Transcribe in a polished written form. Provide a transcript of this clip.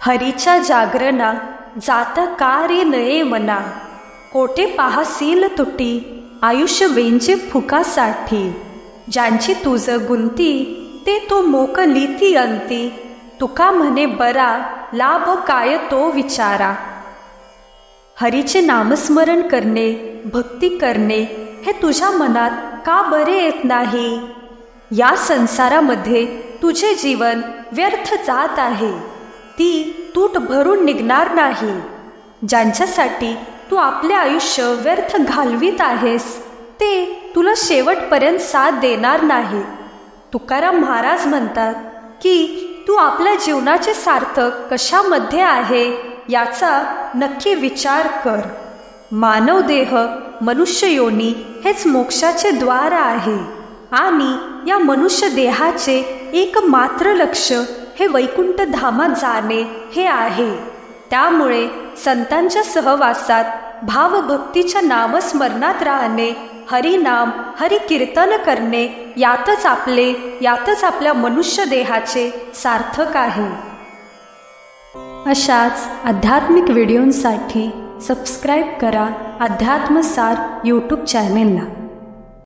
हरीच्या जागरणा जाता का रे नये मना, कोठे पाहसील तुटी आयुष्य वेंचे फुकासाठी. ज्यांची तुझ गुंती ते तो मोकलीती अंती, तुका म्हणे बरा लाभ काय तो विचारा. हरीचे नामस्मरण करणे, भक्ती करणे हे तुझ्या मनात का बरे येत नाही? या संसारामध्ये तुझे जीवन व्यर्थ जात आहे, ती तूट भरून निघणार नाही. ज्यांच्यासाठी तू आपले आयुष्य व्यर्थ घालवित आहेस ते तुला शेवटपर्यंत साथ देणार नाही. तुकाराम महाराज म्हणतात की तू आपल्या जीवनाचे सार्थक कशामध्ये आहे याचा नक्की विचार कर. मानव देह मनुष्य योनी हेच मोक्षाचे द्वार आहे आणि या मनुष्य देहाचे एकमात्र लक्ष हे वैकुंठ धामात जाणे हे आहे. त्यामुळे संतांच्या सहवासात भावभक्तीच्या नामस्मरणात राहणे, हरिनाम हरिकीर्तन करणे यातच आपल्या मनुष्य देहाचे सार्थक आहे. अशाच आध्यात्मिक व्हिडिओंसाठी सबस्क्राईब करा अध्यात्मसार यूट्यूब चॅनेलला.